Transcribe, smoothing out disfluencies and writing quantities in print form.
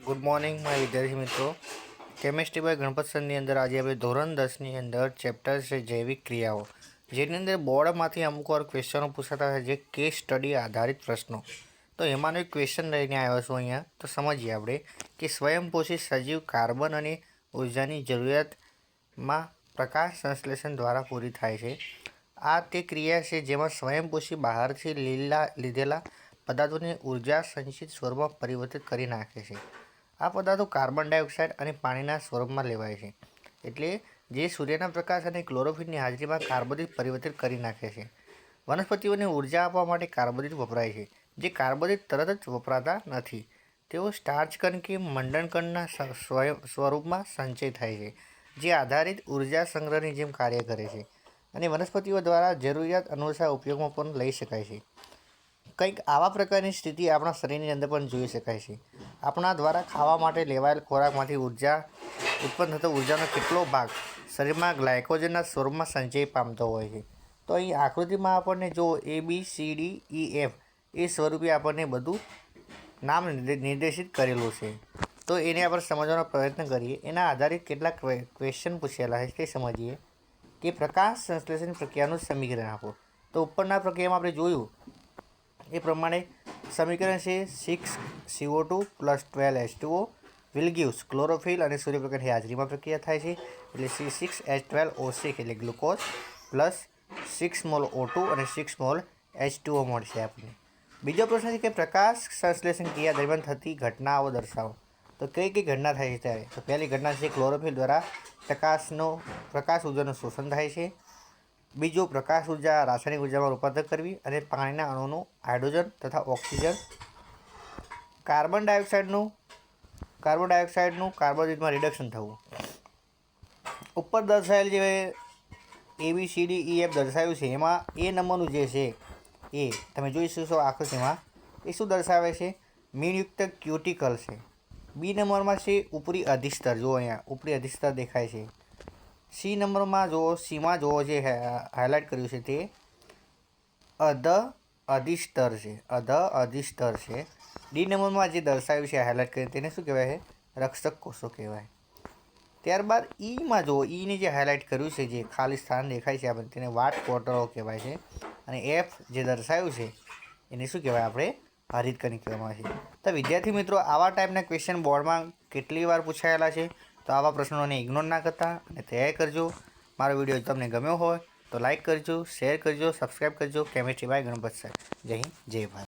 Good morning મારા વિદ્યાર્થી મિત્રો। કેમિસ્ટ્રી બાય ગણપત સરની અંદર આજે આપણે ધોરણ 10ની અંદર ચેપ્ટર છે જૈવિક ક્રિયાઓ, જેની અંદર બોર્ડમાંથી અમુક વાર ક્વેશ્ચનો પૂછાતા હોય, જે કેસ સ્ટડી આધારિત પ્રશ્નો। તો એમાંનો એક ક્વેશ્ચન લઈને આવ્યો છું અહીંયા। તો સમજીએ આપણે કે સ્વયંપોષી સજીવ કાર્બન અને ઉર્જાની જરૂરિયાતમાં પ્રકાશ સંશ્લેષણ દ્વારા પૂરી થાય છે। આ તે ક્રિયા છે જેમાં સ્વયંપોષી બહારથી લીધેલા પદાર્થોને ઉર્જા સંચિત સ્વરૂપમાં પરિવર્તિત કરી નાખે છે। આ પદાર્થો કાર્બન ડાયોક્સાઇડ અને પાણીના સ્વરૂપમાં લેવાય છે, એટલે જે સૂર્યના પ્રકાશ અને ક્લોરોફિલની હાજરીમાં કાર્બોદિત પરિવર્તિત કરી નાખે છે। વનસ્પતિઓને ઉર્જા આપવા માટે કાર્બોદિત વપરાય છે, જે કાર્બોદિત તરત જ વપરાતા નથી। તેઓ સ્ટાર્ચ કણ કે મંડન કણના સ્વરૂપમાં સંચય થાય છે, જે આધારિત ઉર્જા સંગ્રહની જેમ કાર્ય કરે છે અને વનસ્પતિઓ દ્વારા જરૂરિયાત અનુસાર ઉપયોગમાં પણ લઈ શકાય છે। કંઈક આવા પ્રકારની સ્થિતિ આપણા શરીરની અંદર પણ જોઈ શકાય છે। આપણા દ્વારા ખાવા માટે લેવાયેલ ખોરાકમાંથી ઉત્પન્ન થતો ઉર્જાનો કેટલો ભાગ શરીરમાં ગ્લાયકોજનના સ્વરૂપમાં સંચય પામતો હોય છે। તો અહીં આકૃતિમાં આપણને જો ABCDEF એ સ્વરૂપે આપણને બધું નામ નિર્દેશિત કરેલું છે। તો એને આપણે સમજવાનો પ્રયત્ન કરીએ। એના આધારિત કેટલાક ક્વેશ્ચન પૂછેલા છે તે સમજીએ કે પ્રકાશ સંશ્લેષણ પ્રક્રિયાનું સમીકરણ આપો। તો ઉપરના પ્રક્રિયામાં આપણે જોયું એ પ્રમાણે સમીકરણ છે 6CO2 + 12H2O will gives chlorophyll અને સૂર્યપ્રકાશની હાજરીમાં પ્રક્રિયા થાય છે, એટલે C6H12O6 એટલે ગ્લુકોઝ પ્લસ 6 મોલ O2 અને 6 મોલ H2O મળશે આપણને। બીજો પ્રશ્ન છે કે પ્રકાશ સંશ્લેષણ ક્રિયા દરમિયાન થતી ઘટનાઓ દર્શાવો। તો કઈ કઈ ઘટના થાય છે ત્યારે? તો પહેલી ઘટના છે ક્લોરોફિલ દ્વારા પ્રકાશ ઉર્જાનું શોષણ થાય છે। બીજું, પ્રકાશ ઉર્જા રાસાયણિક ઉર્જામાં રૂપાંતર કરવી અને પાણીના અણુનું હાઇડ્રોજન તથા ઓક્સિજન કાર્બન ડાયોક્સાઇડનું કાર્બોદિતમાં રિડક્શન થવું। ઉપર દર્શાવેલ જે ABCDEF દર્શાવ્યું છે એમાં એ નંબરનું જે છે એ તમે જોઈ શકશો આકૃતિમાં, એ શું દર્શાવે છે? મીણયુક્ત ક્યુટિકલ છે। બી નંબરમાં છે ઉપરી અધિસ્તર, જુઓ અહીંયા ઉપરી અધિસ્તર દેખાય છે। સી નંબરમાં જુઓ, સીમાં જુઓ જે હાઇલાઇટ કર્યું છે તે અધ અધિસ્તર છે। ડી નંબરમાં જે દર્શાવ્યું છે હાઇલાઇટ કરીને તેને શું કહેવાય છે? રક્ષક કોષો કહેવાય। ત્યારબાદ ઈમાં જુઓ, ઈને જે હાઇલાઇટ કર્યું છે, જે ખાલી સ્થાન દેખાય છે આપણે તેને વાટ કોટરો કહેવાય છે। અને એફ જે દર્શાવ્યું છે એને શું કહેવાય? આપણે હરિતકણિક કહેવામાં આવે છે। તો વિદ્યાર્થી મિત્રો, આવા ટાઈપના ક્વેશ્ચન બોર્ડમાં કેટલી વાર પૂછાયેલા છે, તો આવા પ્રશ્નોને ઇગ્નોર ના કરતા અને તૈયાર કરજો। મારો વિડીયો તમને ગમ્યો હોય તો લાઇક કરજો, શેર કરજો, સબસ્ક્રાઈબ કરજો। Chemistry by Ganpat sir. જય હિન્દ, જય ભારત।